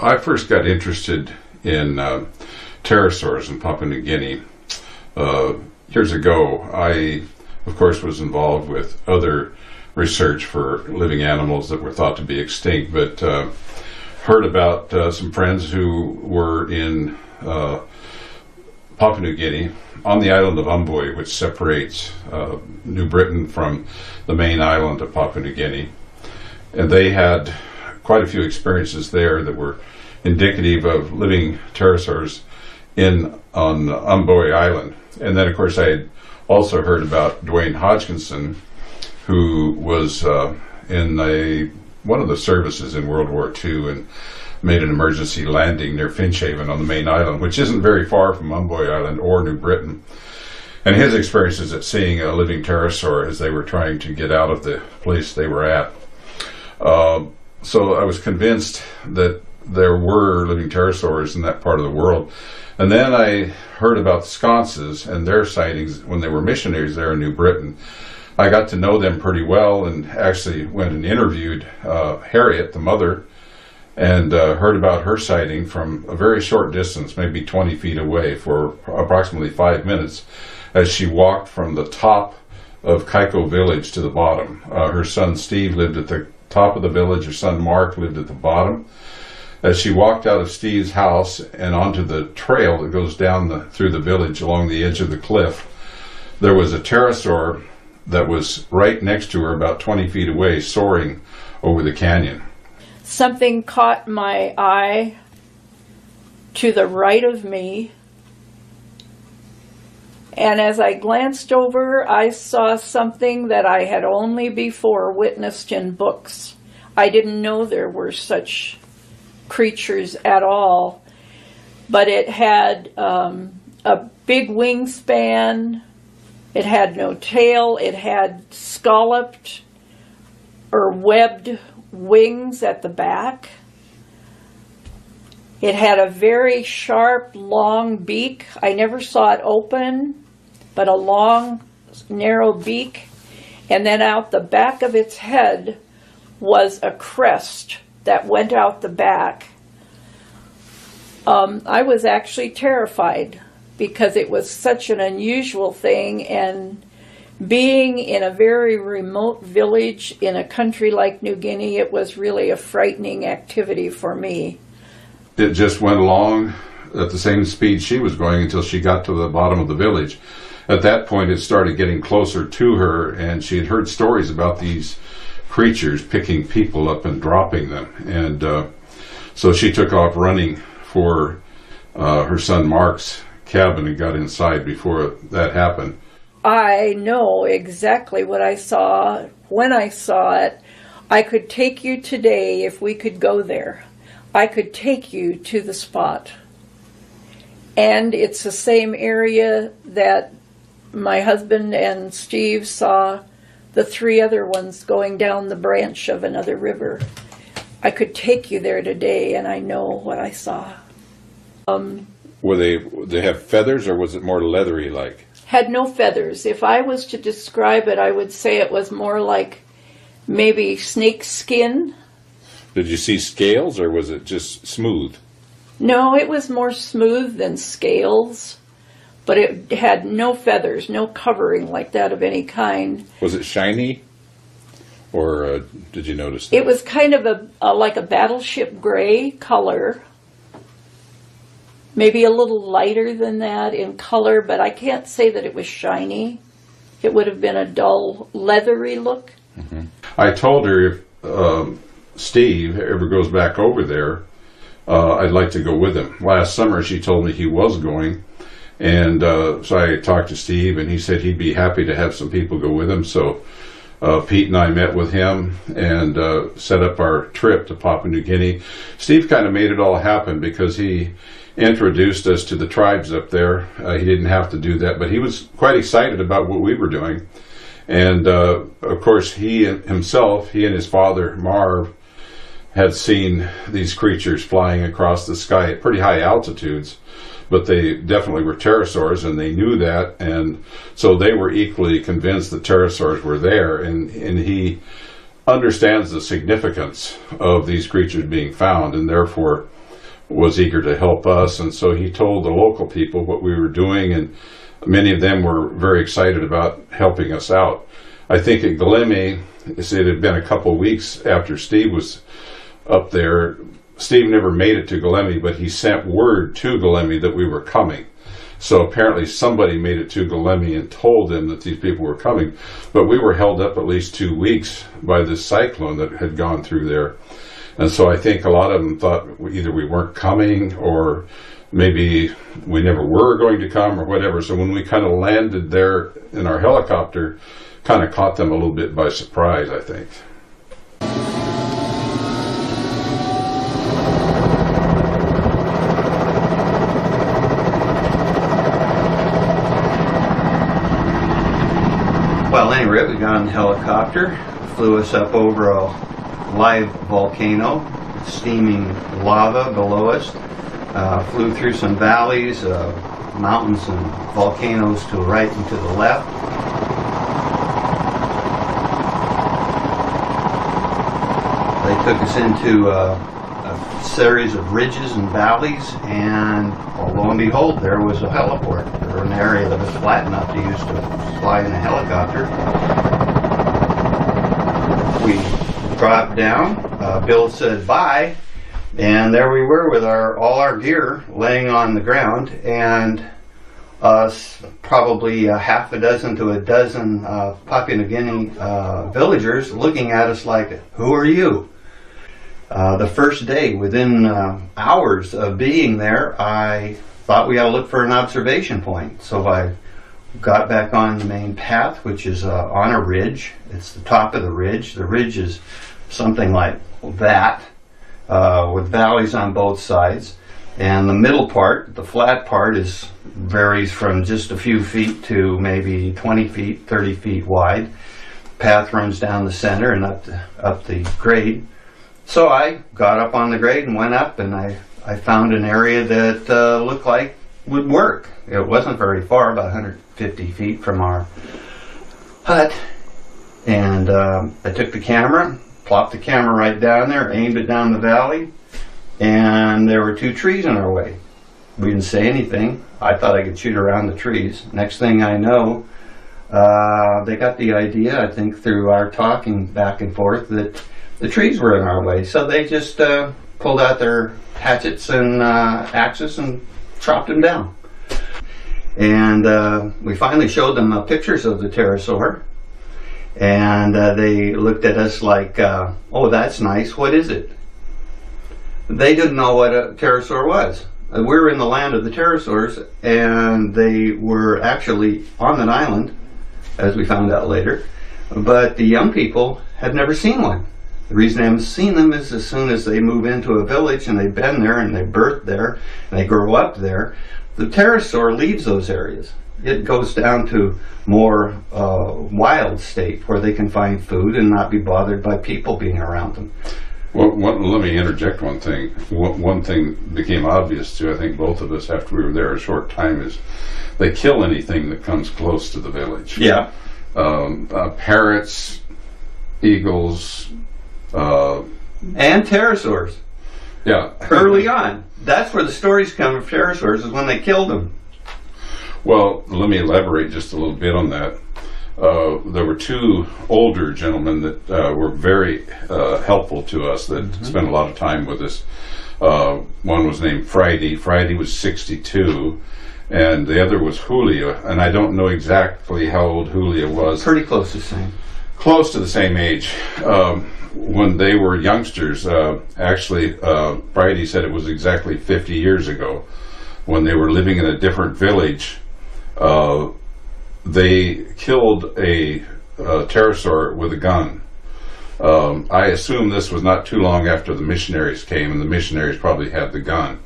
I first got interested in pterosaurs in Papua New Guinea years ago. I, of course, was involved with other research for living animals that were thought to be extinct, but heard about some friends who were in Papua New Guinea on the island of Umboy, which separates New Britain from the main island of Papua New Guinea. And they had quite a few experiences there that were indicative of living pterosaurs on Umboy Island. And then, of course, I had also heard about Dwayne Hodgkinson, who was in one of the services in World War II and made an emergency landing near Finchhaven on the main island, which isn't very far from Umboy Island or New Britain. And his experiences at seeing a living pterosaur as they were trying to get out of the place they were at. So I was convinced that there were living pterosaurs in that part of the world. And then I heard about the sconces and their sightings when they were missionaries there in New Britain. I got to know them pretty well and actually went and interviewed Harriet, the mother, and heard about her sighting from a very short distance, maybe 20 feet away, for approximately 5 minutes as she walked from the top of Kaiko village to the bottom. Her son Steve lived at the top of the village. Her son Mark lived at the bottom. As she walked out of Steve's house and onto the trail that goes down through the village along the edge of the cliff, there was a pterosaur that was right next to her about 20 feet away, soaring over the canyon. Something caught my eye to the right of me, and as I glanced over, I saw something that I had only before witnessed in books. I didn't know there were such creatures at all, but it had a big wingspan. It had no tail. It had scalloped or webbed wings at the back. It had a very sharp, long beak. I never saw it open, but a long, narrow beak. And then out the back of its head was a crest that went out the back. I was actually terrified because it was such an unusual thing, and being in a very remote village in a country like New Guinea, it was really a frightening activity for me. It just went along at the same speed she was going until she got to the bottom of the village. At that point, it started getting closer to her, and she had heard stories about these creatures picking people up and dropping them. And so she took off running for her son Mark's cabin and got inside before that happened. I know exactly what I saw when I saw it. I could take you today if we could go there. I could take you to the spot. And it's the same area that my husband and Steve saw the 3 other ones going down the branch of another river. I could take you there today, and I know what I saw. Were they have feathers, or was it more leathery like? Had no feathers. If I was to describe it, I would say it was more like maybe snake skin. Did you see scales, or was it just smooth? No, it was more smooth than scales, but it had no feathers, no covering like that of any kind. Was it shiny, or did you notice that? It was kind of like a battleship gray color. Maybe a little lighter than that in color, but I can't say that it was shiny. It would have been a dull, leathery look. Mm-hmm. I told her if Steve ever goes back over there, I'd like to go with him. Last summer, she told me he was going, and so I talked to Steve, and he said he'd be happy to have some people go with him. So Pete and I met with him and set up our trip to Papua New Guinea. Steve kind of made it all happen because he introduced us to the tribes up there. He didn't have to do that, but he was quite excited about what we were doing. And of course, he and his father, Marv, had seen these creatures flying across the sky at pretty high altitudes, but they definitely were pterosaurs, and they knew that, and so they were equally convinced that pterosaurs were there, and he understands the significance of these creatures being found, and therefore was eager to help us, and so he told the local people what we were doing, and many of them were very excited about helping us out. I think at Galemi, it had been a couple weeks after Steve was up there. Steve never made it to Galemi, but he sent word to Galemi that we were coming. So apparently somebody made it to Galemi and told them that these people were coming. But we were held up at least 2 weeks by this cyclone that had gone through there. And so I think a lot of them thought either we weren't coming or maybe we never were going to come or whatever. So when we kind of landed there in our helicopter, kind of caught them a little bit by surprise, I think. Well, anyway, we got on the helicopter, flew us up over a live volcano, steaming lava below us, flew through some valleys, mountains and volcanoes to the right and to the left. They took us into a series of ridges and valleys, and lo and behold, there was a heliport, or an area that was flat enough to use to fly in a helicopter. We dropped down, Bill said bye, and there we were with all our gear laying on the ground, and probably half a dozen to a dozen Papua New Guinea villagers looking at us like, "Who are you?" The first day, within hours of being there, I thought we ought to look for an observation point. So I got back on the main path, which is on a ridge. It's the top of the ridge. The ridge is something like that, with valleys on both sides. And the middle part, the flat part, varies from just a few feet to maybe 20 feet, 30 feet wide. Path runs down the center and up the grade. So I got up on the grade and went up, and I found an area that looked like would work. It wasn't very far, about 150 feet from our hut. And I took the camera, plopped the camera right down there, aimed it down the valley, and there were 2 trees in our way. We didn't say anything. I thought I could shoot around the trees. Next thing I know, they got the idea, I think through our talking back and forth, that the trees were in our way. So they just pulled out their hatchets and axes and chopped them down. And we finally showed them pictures of the pterosaur. And they looked at us like, "Oh, that's nice. What is it?" They didn't know what a pterosaur was. We were in the land of the pterosaurs, and they were actually on an island, as we found out later. But the young people had never seen one. The reason I haven't seen them is as soon as they move into a village and they've been there and they birth there and they grow up there, the pterosaur leaves those areas. It goes down to more wild state where they can find food and not be bothered by people being around them. Well, let me interject one thing. One thing became obvious to, I think, both of us after we were there a short time is they kill anything that comes close to the village. Yeah. Parrots, eagles, and pterosaurs. Yeah. Early on. That's where the stories come of pterosaurs, is when they killed them. Well, let me elaborate just a little bit on that. There were 2 older gentlemen that were very helpful to us, that spent a lot of time with us. One was named Friday. Friday was 62, and the other was Julia. And I don't know exactly how old Julia was. Pretty close to the same. Close to the same age. When they were youngsters, actually, Friday said it was exactly 50 years ago, when they were living in a different village. They killed a pterosaur with a gun. I assume this was not too long after the missionaries came, and the missionaries probably had the gun.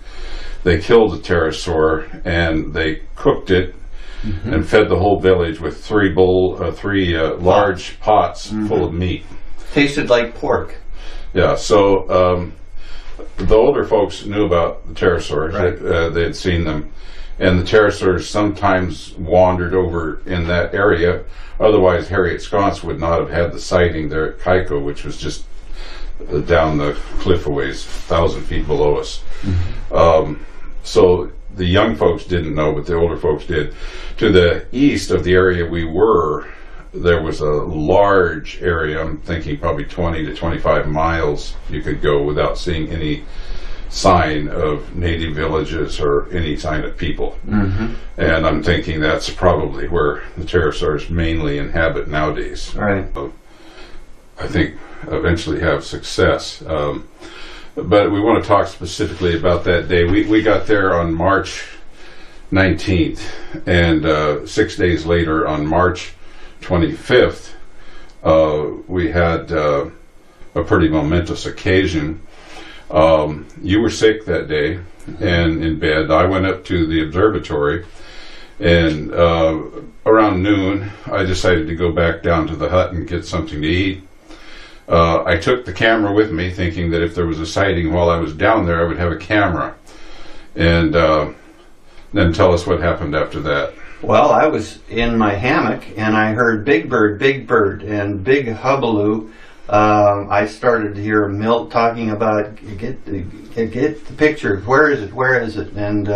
They killed the pterosaur and they cooked it and fed the whole village with 3 large pots full of meat. Tasted like pork. Yeah, so the older folks knew about the pterosaurs. Right. They had seen them. And the pterosaurs sometimes wandered over in that area. Otherwise, Harriet Sconce would not have had the sighting there at Kaiko, which was just down the cliff a ways, 1,000 feet below us. So the young folks didn't know, but the older folks did. To the east of the area we were, there was a large area, I'm thinking probably 20 to 25 miles you could go without seeing any sign of native villages or any sign of people. And I'm thinking that's probably where the pterosaurs mainly inhabit nowadays. Right. I think eventually have success. But we want to talk specifically about that day. We got there on March 19th, and 6 days later, on March 25th, we had a pretty momentous occasion. You were sick that day and in bed. I went up to the observatory, and around noon, I decided to go back down to the hut and get something to eat. I took the camera with me, thinking that if there was a sighting while I was down there, I would have a camera. And then tell us what happened after that. Well, I was in my hammock and I heard big bird, and big hubbub. I started to hear Milt talking about, get the picture, where is it? And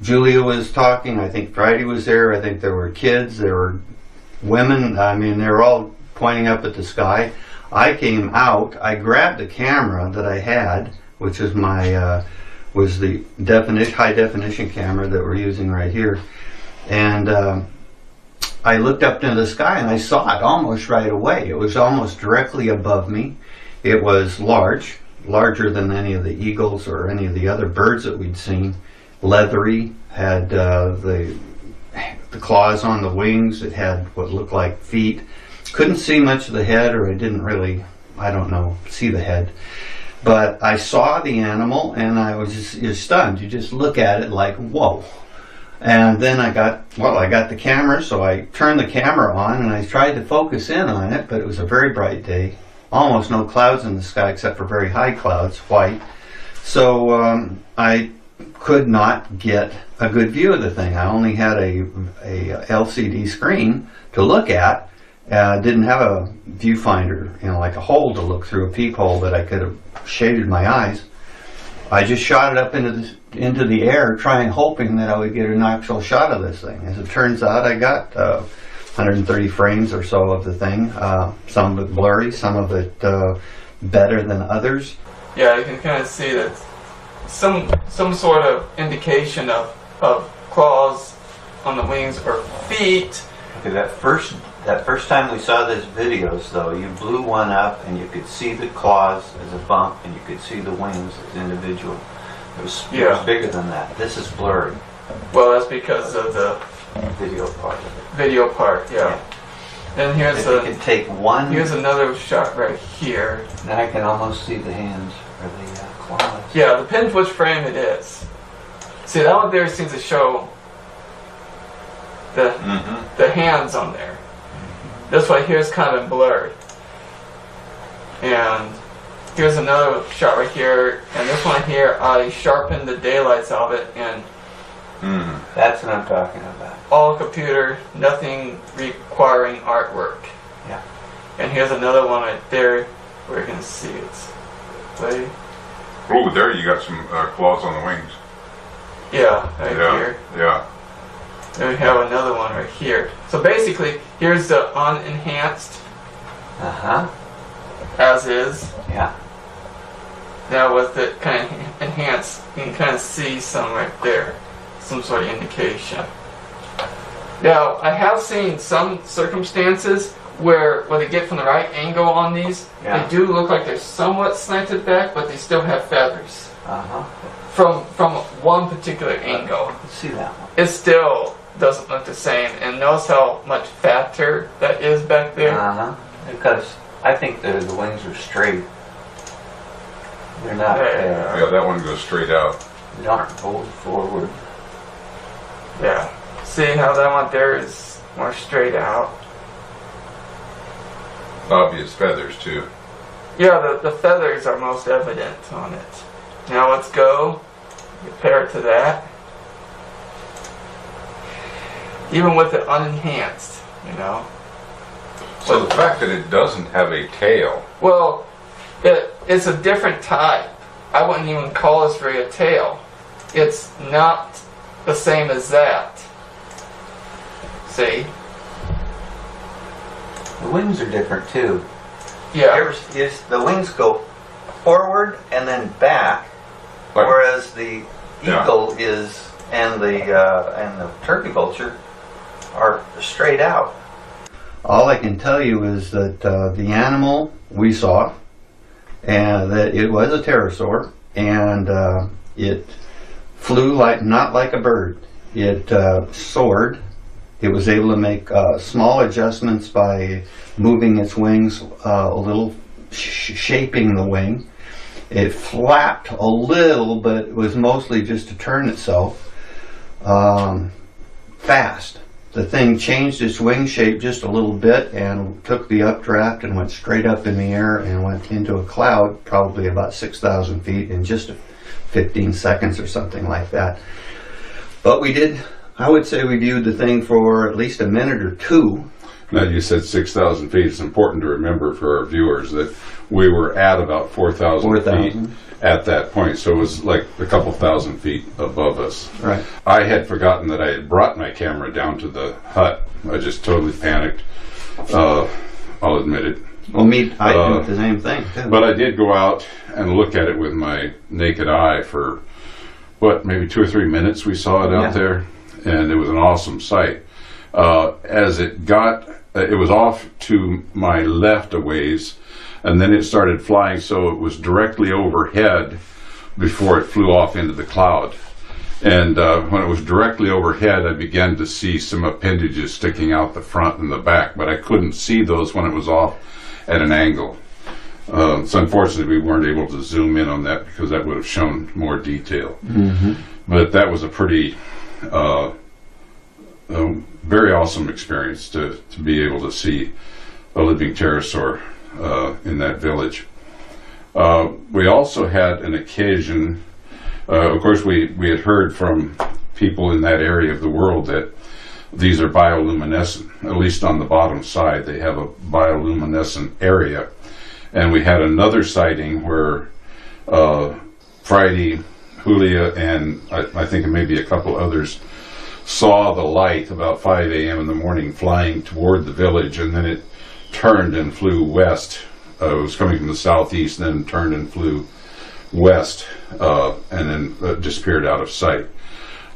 Julia was talking, I think Friday was there, I think there were kids, there were women, I mean, they were all pointing up at the sky. I came out, I grabbed the camera that I had, which is my, was the high definition camera that we're using right here. And I looked up into the sky and I saw it almost right away. It was almost directly above me. It was larger than any of the eagles or any of the other birds that we'd seen. Leathery, had the claws on the wings. It had what looked like feet. Couldn't see much of the head, or I didn't really, I don't know, see the head. But I saw the animal and I was just stunned. You just look at it like, whoa. And then I got the camera, so I turned the camera on and I tried to focus in on it, but it was a very bright day. Almost no clouds in the sky except for very high clouds, white. So I could not get a good view of the thing. I only had a LCD screen to look at. Didn't have a viewfinder, like a hole to look through, a peephole that I could have shaded my eyes. I just shot it up into the air, hoping that I would get an actual shot of this thing. As it turns out, I got 130 frames or so of the thing. Some of it blurry, some of it better than others. Yeah, you can kind of see that some sort of indication of claws on the wings or feet. Okay, that first time we saw these videos, though, you blew one up and you could see the claws as a bump and you could see the wings as individual. It was bigger than that. This is blurry. Well, that's because of the Video part of it. video part, yeah. And here's here's another shot right here. Now I can almost see the hands or the claws. Yeah, depends which frame it is. See, that one there seems to show the hands on there. This one here is kind of blurred. And here's another shot right here, and this one here, I sharpened the daylights of it, and that's what I'm talking about. All computer, nothing requiring artwork. Yeah. And here's another one right there where you can see it. Play. Oh, there you got some claws on the wings. Yeah, right here. Yeah. Then we have another one right here. So basically, here's the unenhanced. As is. Yeah. Now with the kind of enhanced, you can kind of see some right there. Some sort of indication. Now, I have seen some circumstances where when they get from the right angle on these, they do look like they're somewhat slanted back, but they still have feathers. From one particular angle. Let's see that one. It still doesn't look the same, and notice how much fatter that is back there. Because I think the wings are straight. They're not. Yeah, that one goes straight out. They aren't pulled forward. Yeah. See how that one there is more straight out? Obvious feathers too. Yeah, the feathers are most evident on it. Now let's go compare it to that. Even with it unenhanced, So the fact that it doesn't have a tail. Well, It's a different type. I wouldn't even call this very a tail. It's not the same as that. See? The wings are different too. Yeah. The wings go forward and then back, whereas the eagle is and the turkey vulture are straight out. All I can tell you is that the animal we saw, and that it was a pterosaur, and it flew not like a bird. It soared. It was able to make small adjustments by moving its wings a little, shaping the wing. It flapped a little, but it was mostly just to turn itself fast. The thing changed its wing shape just a little bit and took the updraft and went straight up in the air and went into a cloud, probably about 6,000 feet in just 15 seconds or something like that. But I would say we viewed the thing for at least a minute or two. Now, you said 6,000 feet. It's important to remember for our viewers that we were at about 4,000 feet at that point. So it was like a couple thousand feet above us. Right. I had forgotten that I had brought my camera down to the hut. I just totally panicked. I'll admit it. Well, I did the same thing, too. But I did go out and look at it with my naked eye for, maybe 2 or 3 minutes we saw it out there. And it was an awesome sight. As it was off to my left a ways, and then it started flying, so it was directly overhead before it flew off into the cloud. And when it was directly overhead, I began to see some appendages sticking out the front and the back, but I couldn't see those when it was off at an angle. So unfortunately, we weren't able to zoom in on that because that would have shown more detail. Mm-hmm. But that was a pretty very awesome experience to be able to see a living pterosaur in that village. We also had an occasion, of course we had heard from people in that area of the world that these are bioluminescent, at least on the bottom side they have a bioluminescent area. And we had another sighting where Friday, Julia, and I think maybe a couple others saw the light about 5 a.m. in the morning flying toward the village, and then it turned and flew west. It was coming from the southeast, then turned and flew west, and then disappeared out of sight.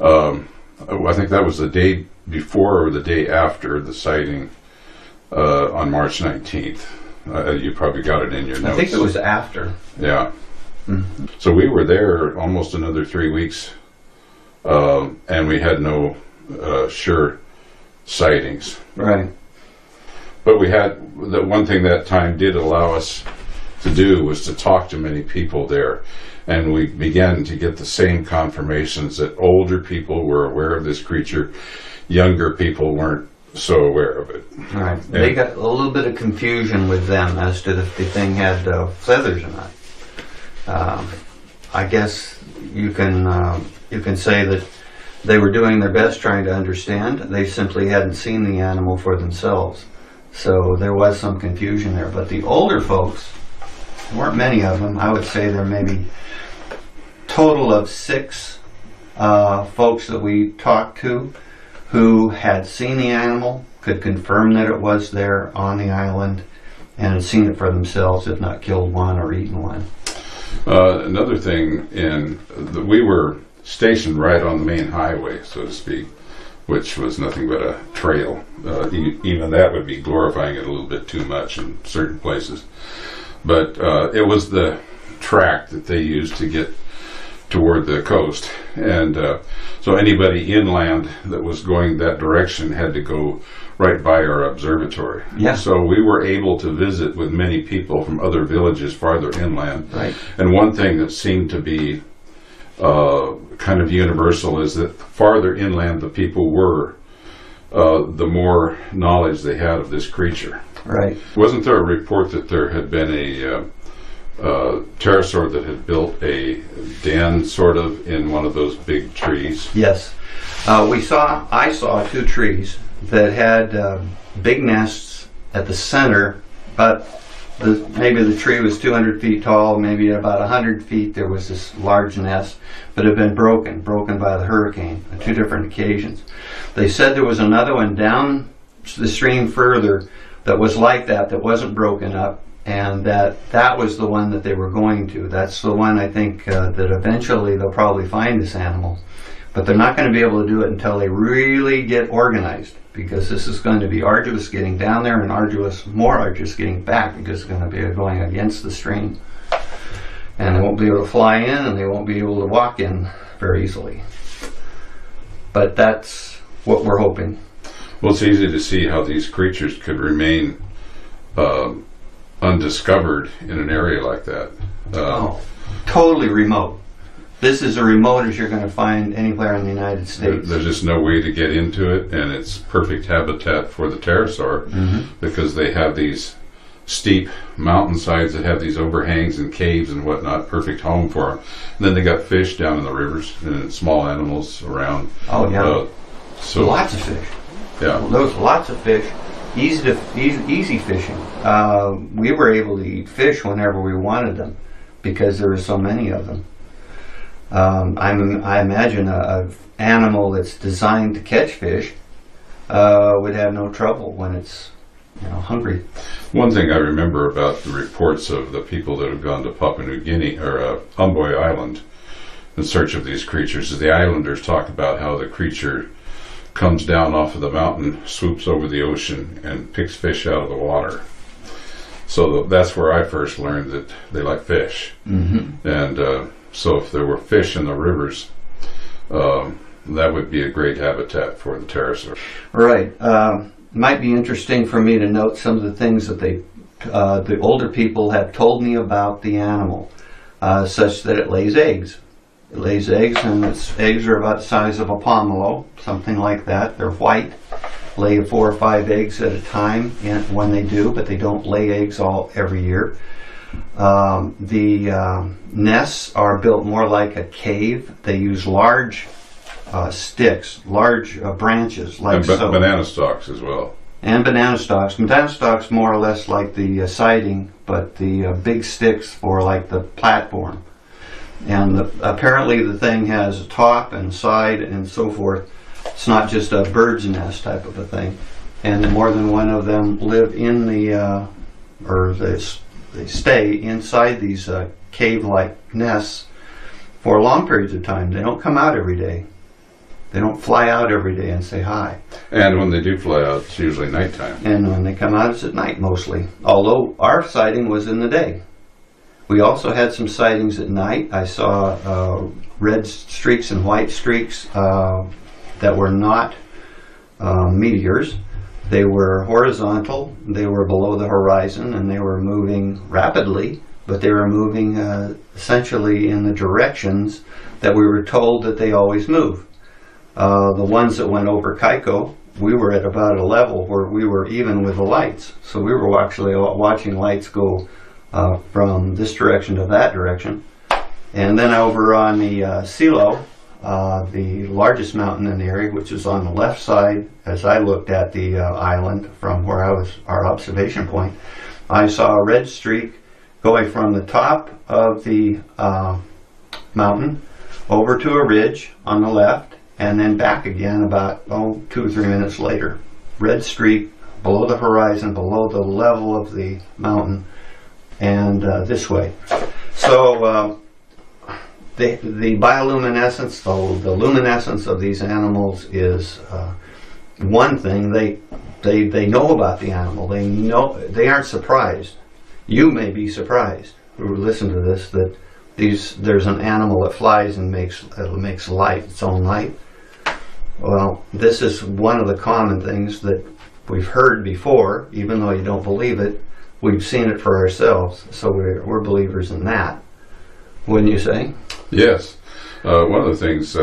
I think that was the day before or the day after the sighting on March 19th. You probably got it in your notes. I think it was after. Yeah. Mm-hmm. So we were there almost another 3 weeks, and we had no sure sightings. Right. But we had, the one thing that time did allow us to do was to talk to many people there. And we began to get the same confirmations that older people were aware of this creature, younger people weren't so aware of it. Right. They got a little bit of confusion with them as to if the thing had feathers or not. I guess you can say that they were doing their best trying to understand. They simply hadn't seen the animal for themselves. So there was some confusion there. But the older folks, weren't many of them. I would say there may be total of 6 folks that we talked to who had seen the animal, could confirm that it was there on the island, and had seen it for themselves, if not killed one or eaten one. Another thing, we were stationed right on the main highway, so to speak, which was nothing but a trail. Even that would be glorifying it a little bit too much in certain places. But it was the track that they used to get toward the coast. And so anybody inland that was going that direction had to go right by our observatory. Yeah. So we were able to visit with many people from other villages farther inland. Right. And one thing that seemed to be kind of universal is that the farther inland the people were, the more knowledge they had of this creature. Right. Wasn't there a report that there had been a pterosaur that had built a den, sort of, in one of those big trees? Yes. I saw 2 trees that had big nests at the center, about maybe the tree was 200 feet tall, maybe about 100 feet there was this large nest, but it had been broken by the hurricane on 2 different occasions. They said there was another one down the stream further that was like that wasn't broken up, and that was the one that they were going to. That's the one I think that eventually they'll probably find this animal. But they're not going to be able to do it until they really get organized, because this is going to be arduous getting down there and more arduous getting back, because it's going to be going against the stream. And they won't be able to fly in, and they won't be able to walk in very easily. But that's what we're hoping. Well, it's easy to see how these creatures could remain undiscovered in an area like that. Totally remote. This is as remote as you're going to find anywhere in the United States. There's just no way to get into it, and it's perfect habitat for the pterosaur, because they have these steep mountainsides that have these overhangs and caves and whatnot. Perfect home for them. And then they got fish down in the rivers and small animals around. Oh yeah, so lots of fish. Yeah, there's lots of fish. Easy fishing. We were able to eat fish whenever we wanted them, because there were so many of them. I imagine an animal that's designed to catch fish would have no trouble when it's hungry. One thing I remember about the reports of the people that have gone to Papua New Guinea or Umboy Island in search of these creatures is the islanders talk about how the creature comes down off of the mountain, swoops over the ocean, and picks fish out of the water. So that's where I first learned that they like fish. And so if there were fish in the rivers, that would be a great habitat for the pterosaur. Right. Might be interesting for me to note some of the things that the older people have told me about the animal, such that it lays eggs. It lays eggs, and its eggs are about the size of a pomelo, something like that. They're white, lay 4 or 5 eggs at a time when they do, but they don't lay eggs every year. The nests are built more like a cave. They use large sticks, large branches, like and so. Banana stalks as well. And banana stalks. Banana stalks more or less like the siding, but the big sticks for like the platform. And apparently the thing has a top and side and so forth. It's not just a bird's nest type of a thing. And more than one of them live in they stay inside these cave-like nests for long periods of time. They don't come out every day. They don't fly out every day and say hi. And when they do fly out, it's usually nighttime. And when they come out, it's at night mostly. Although our sighting was in the day. We also had some sightings at night. I saw red streaks and white streaks that were not meteors. They were horizontal, they were below the horizon, and they were moving rapidly, but they were moving essentially in the directions that we were told that they always move. The ones that went over Kaiko, we were at about a level where we were even with the lights. So we were actually watching lights go from this direction to that direction. And then over on the Silo, the largest mountain in the area, which is on the left side, as I looked at the island from where our observation point, I saw a red streak going from the top of the mountain over to a ridge on the left, and then back again about 2 or 3 minutes later. Red streak below the horizon, below the level of the mountain, and this way. So the bioluminescence, the luminescence of these animals is one thing. They know about the animal. They aren't surprised. You may be surprised who listen to this that there's an animal that flies and makes light, its own light. Well, this is one of the common things that we've heard before, even though you don't believe it. We've seen it for ourselves, so we're believers in that. Wouldn't you say? Yes. One of the things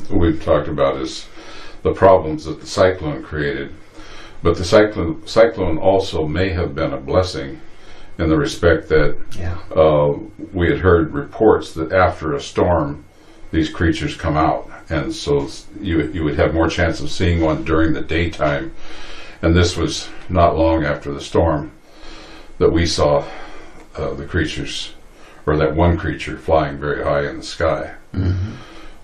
we've talked about is the problems that the cyclone created. But the cyclone also may have been a blessing in the respect that we had heard reports that after a storm, these creatures come out. And so you would have more chance of seeing one during the daytime. And this was not long after the storm. that we saw the creatures, or that one creature flying very high in the sky.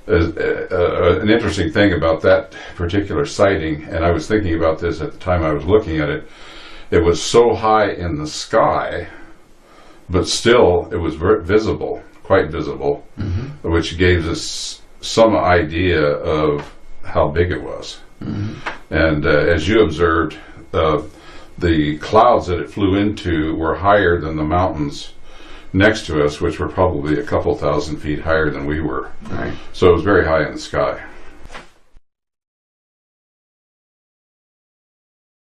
An interesting thing about that particular sighting, and I was thinking about this at the time I was looking at it, it was so high in the sky, but still it was visible, quite visible, which gave us some idea of how big it was. And as you observed, the clouds that it flew into were higher than the mountains next to us, which were probably a couple thousand feet higher than we were. Right. So it was very high in the sky.